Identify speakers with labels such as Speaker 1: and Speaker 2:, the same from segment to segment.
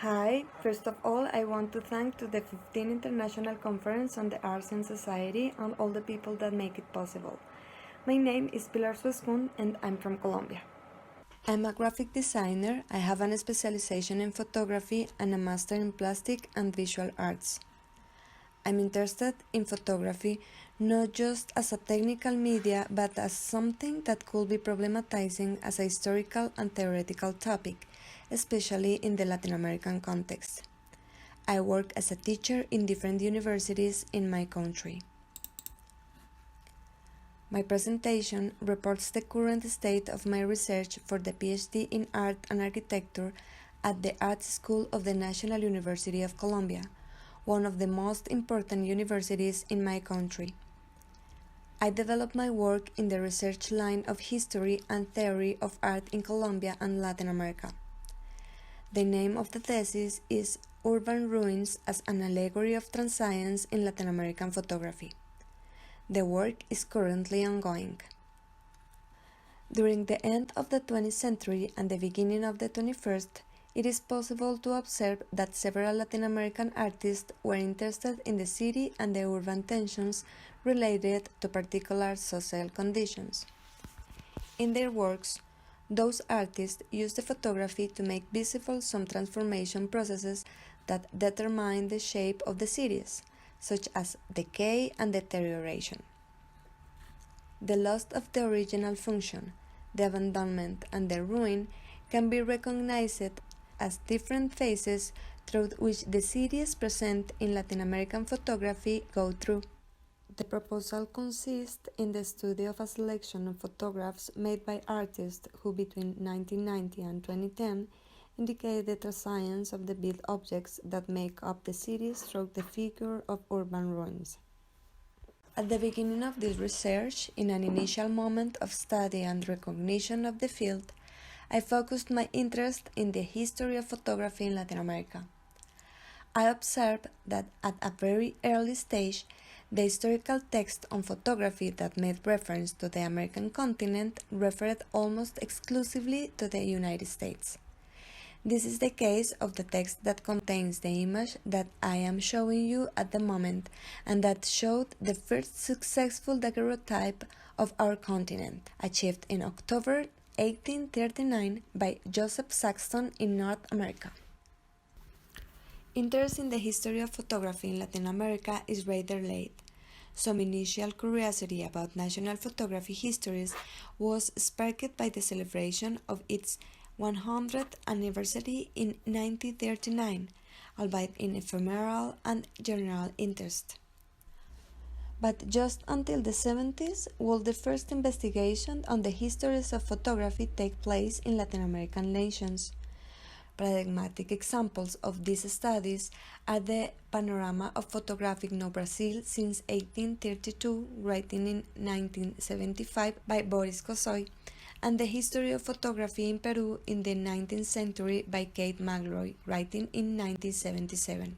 Speaker 1: Hi, first of all, I want to thank to the 15th International Conference on the Arts and Society and all the people that make it possible. My name is Pilar Suescun and I'm from Colombia. I'm a graphic designer. I have a specialization in photography and a master in plastic and visual arts. I'm interested in photography not just as a technical media but as something that could be problematizing as a historical and theoretical topic, especially in the Latin American context. I work as a teacher in different universities in my country. My presentation reports the current state of my research for the PhD in Art and Architecture at the Art School of the National University of Colombia, one of the most important universities in my country. I developed my work in the research line of history and theory of art in Colombia and Latin America. The name of the thesis is Urban Ruins as an Allegory of Transience in Latin American Photography. The work is currently ongoing. During the end of the 20th century and the beginning of the 21st, it is possible to observe that several Latin American artists were interested in the city and the urban tensions related to particular social conditions. In their works, those artists used the photography to make visible some transformation processes that determine the shape of the cities, such as decay and deterioration. The loss of the original function, the abandonment, and the ruin can be recognized as different phases through which the cities present in Latin American photography go through. The proposal consists in the study of a selection of photographs made by artists who between 1990 and 2010 indicate the transience of the built objects that make up the cities through the figure of urban ruins. At the beginning of this research, in an initial moment of study and recognition of the field, I focused my interest in the history of photography in Latin America. I observed that at a very early stage, the historical text on photography that made reference to the American continent referred almost exclusively to the United States. This is the case of the text that contains the image that I am showing you at the moment and that showed the first successful daguerreotype of our continent, achieved in October 1839 by Joseph Saxton in North America. Interest in the history of photography in Latin America is rather late. Some initial curiosity about national photography histories was sparked by the celebration of its 100th anniversary in 1939, albeit in ephemeral and general interest. But just until the 70s will the first investigation on the histories of photography take place in Latin American nations. Paradigmatic examples of these studies are the Panorama of Photographic No Brazil since 1832, written in 1975 by Boris Kosoy, and the History of Photography in Peru in the 19th century by Kate McLeod, writing in 1977.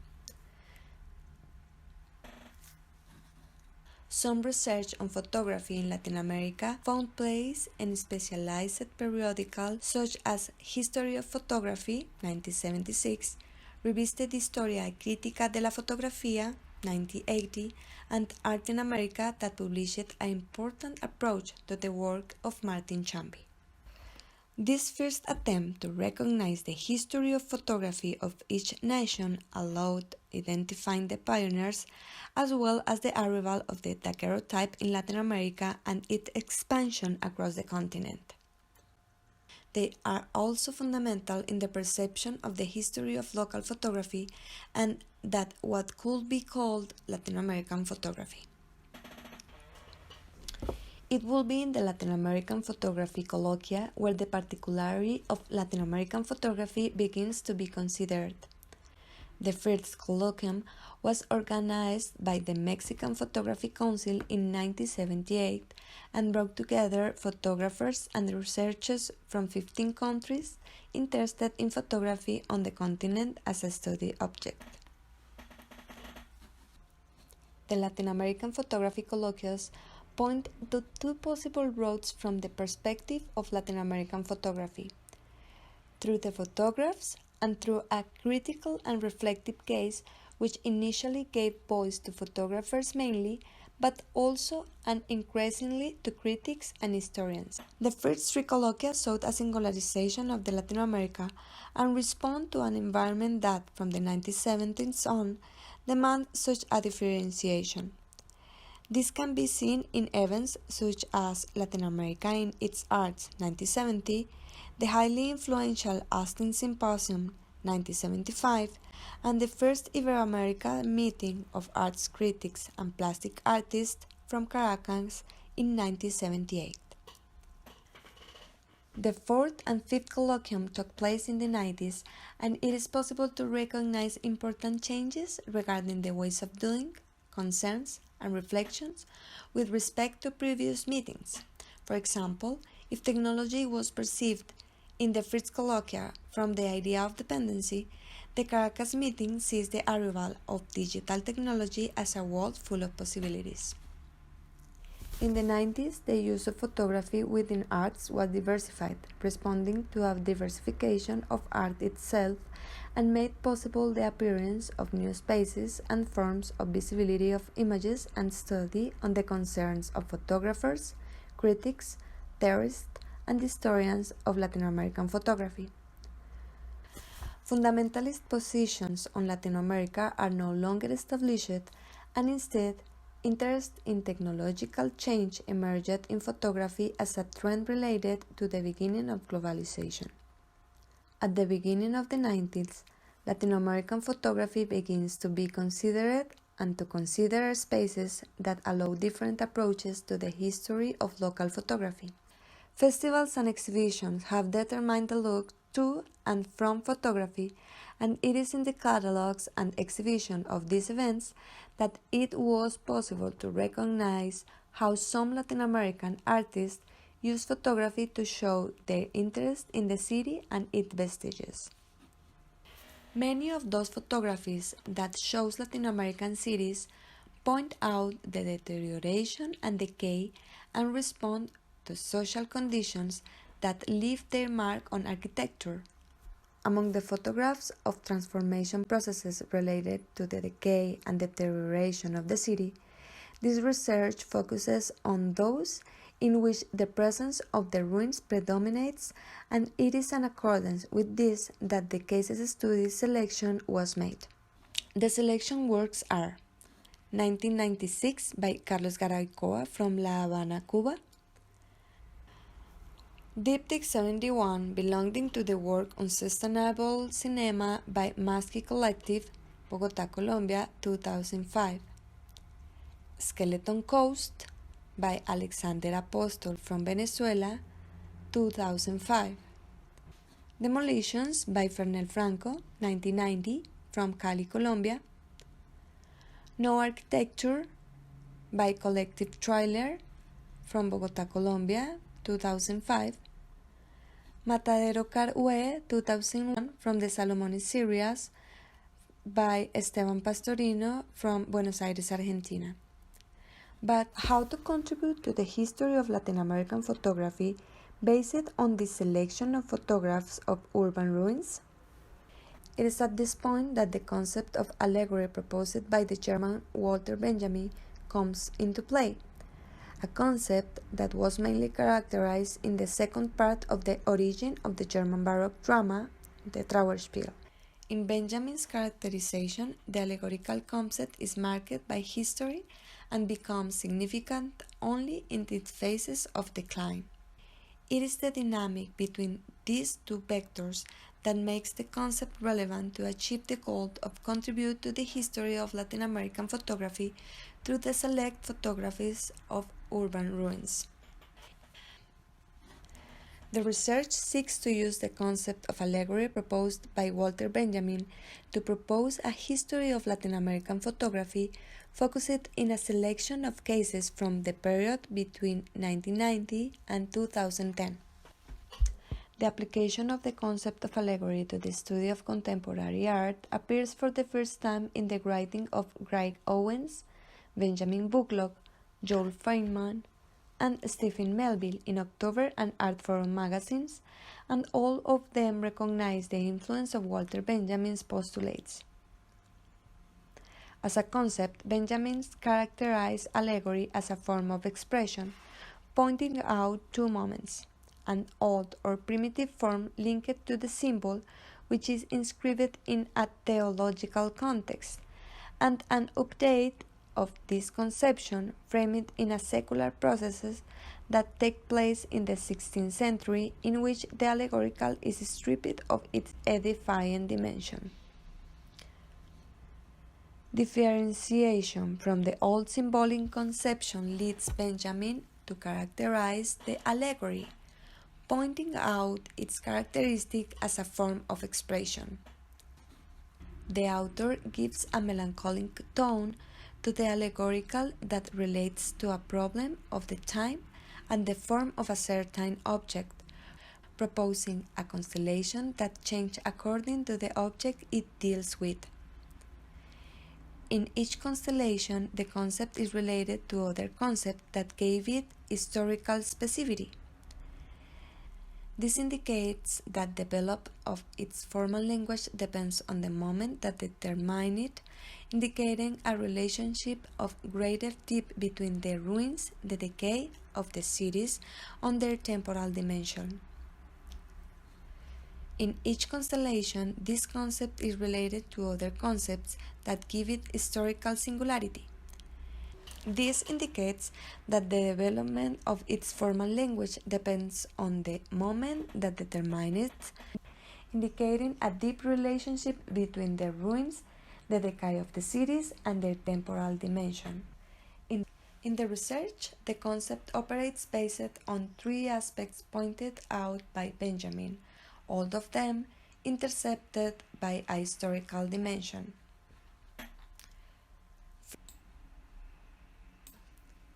Speaker 1: Some research on photography in Latin America found place in specialized periodicals such as History of Photography, 1976, Revista de Historia Crítica de la Fotografía, 1980, and Art in America that published an important approach to the work of Martin Chambi. This first attempt to recognize the history of photography of each nation allowed identifying the pioneers as well as the arrival of the daguerreotype in Latin America and its expansion across the continent. They are also fundamental in the perception of the history of local photography and that what could be called Latin American photography. It will be in the Latin American photography colloquia where the particularity of Latin American photography begins to be considered. The first colloquium was organized by the Mexican Photography Council in 1978 and brought together photographers and researchers from 15 countries interested in photography on the continent as a study object. The Latin American Photography Colloquiums point to two possible routes from the perspective of Latin American photography: through the photographs and through a critical and reflective gaze which initially gave voice to photographers mainly, but also and increasingly to critics and historians. The first three colloquia sought a singularization of the Latin America and respond to an environment that, from the 1970s on, demanded such a differentiation. This can be seen in events such as Latin America in its Arts 1970, the highly influential Austin Symposium 1975, and the first Ibero-America meeting of arts critics and plastic artists from Caracas in 1978. The fourth and fifth colloquium took place in the 90s, and it is possible to recognize important changes regarding the ways of doing, concerns, and reflections with respect to previous meetings. For example, if technology was perceived in the first colloquia from the idea of dependency, the Caracas meeting sees the arrival of digital technology as a world full of possibilities. In the 90s, the use of photography within arts was diversified, responding to a diversification of art itself and made possible the appearance of new spaces and forms of visibility of images and study on the concerns of photographers, critics, theorists, and historians of Latin American photography. Fundamentalist positions on Latin America are no longer established, and instead, interest in technological change emerged in photography as a trend related to the beginning of globalization. At the beginning of the 90s, Latin American photography begins to be considered and to consider spaces that allow different approaches to the history of local photography. Festivals and exhibitions have determined the look to and from photography, and it is in the catalogs and exhibition of these events that it was possible to recognize how some Latin American artists use photography to show their interest in the city and its vestiges. Many of those photographies that shows Latin American cities point out the deterioration and decay and respond to social conditions that leave their mark on architecture. Among the photographs of transformation processes related to the decay and deterioration of the city, this research focuses on those in which the presence of the ruins predominates, and it is in accordance with this that the cases study selection was made. The selection works are 1996 by Carlos Garaycoa from La Habana, Cuba, Diptych 71 belonging to the work on Sustainable Cinema by Maski Collective, Bogotá, Colombia, 2005. Skeleton Coast by Alexander Apostol from Venezuela, 2005. Demolitions by Fernel Franco, 1990, from Cali, Colombia. No Architecture by Collective Trailer from Bogotá, Colombia, 2005. Matadero Car UE 2001 from the Salomones series by Esteban Pastorino from Buenos Aires, Argentina. But how to contribute to the history of Latin American photography based on the selection of photographs of urban ruins? It is at this point that the concept of allegory proposed by the German Walter Benjamin comes into play, a concept that was mainly characterized in the second part of the origin of the German Baroque drama, the Trauerspiel. In Benjamin's characterization, the allegorical concept is marked by history and becomes significant only in its phases of decline. It is the dynamic between these two vectors that makes the concept relevant to achieve the goal of contribute to the history of Latin American photography through the select photographies of urban ruins. The research seeks to use the concept of allegory proposed by Walter Benjamin to propose a history of Latin American photography focused in a selection of cases from the period between 1990 and 2010. The application of the concept of allegory to the study of contemporary art appears for the first time in the writing of Greg Owens, Benjamin Bucklock, Joel Feynman, and Stephen Melville in October and Art Forum magazines, and all of them recognize the influence of Walter Benjamin's postulates. As a concept, Benjamin characterized allegory as a form of expression, pointing out two moments: an old or primitive form linked to the symbol, which is inscribed in a theological context, and an update of this conception framed in a secular processes that take place in the 16th century, in which the allegorical is stripped of its edifying dimension. Differentiation from the old symbolic conception leads Benjamin to characterize the allegory, pointing out its characteristic as a form of expression. The author gives a melancholic tone to the allegorical that relates to a problem of the time and the form of a certain object, proposing a constellation that changes according to the object it deals with. In each constellation, the concept is related to other concepts that gave it historical specificity. This indicates that the development of its formal language depends on the moment that determines it, indicating a relationship of greater depth between the ruins, the decay of the cities, on their temporal dimension. In each constellation, this concept is related to other concepts that give it historical singularity. This indicates that the development of its formal language depends on the moment that determines it, indicating a deep relationship between the ruins, the decay of the cities, and their temporal dimension. In the research, the concept operates based on three aspects pointed out by Benjamin, all of them intercepted by a historical dimension.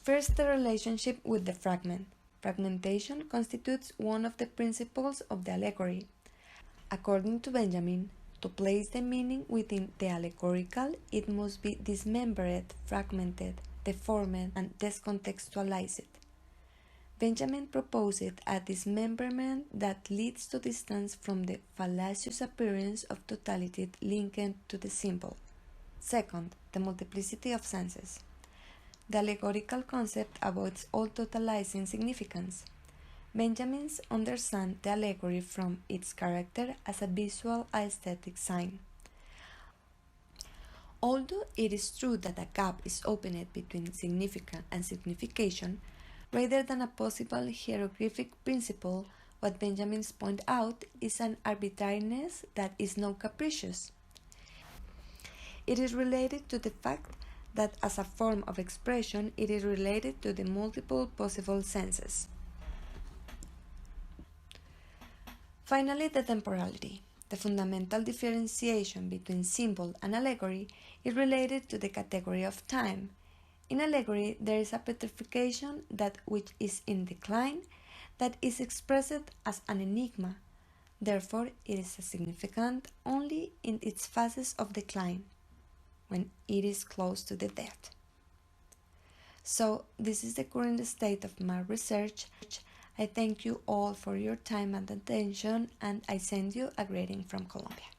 Speaker 1: First, the relationship with the fragment. Fragmentation constitutes one of the principles of the allegory. According to Benjamin, to place the meaning within the allegorical, it must be dismembered, fragmented, deformed, and discontextualized. Benjamin proposed a dismemberment that leads to distance from the fallacious appearance of totality linked to the symbol. Second, the multiplicity of senses. The allegorical concept avoids all totalizing significance. Benjamin understands the allegory from its character as a visual aesthetic sign. Although it is true that a gap is opened between significance and signification, rather than a possible hieroglyphic principle, what Benjamin points out is an arbitrariness that is not capricious. It is related to the fact that as a form of expression, it is related to the multiple possible senses. Finally, the temporality. The fundamental differentiation between symbol and allegory is related to the category of time. In allegory, there is a petrification that which is in decline, that is expressed as an enigma. Therefore, it is significant only in its phases of decline, when it is close to the death. So, this is the current state of my research. I thank you all for your time and attention, and I send you a greeting from Colombia.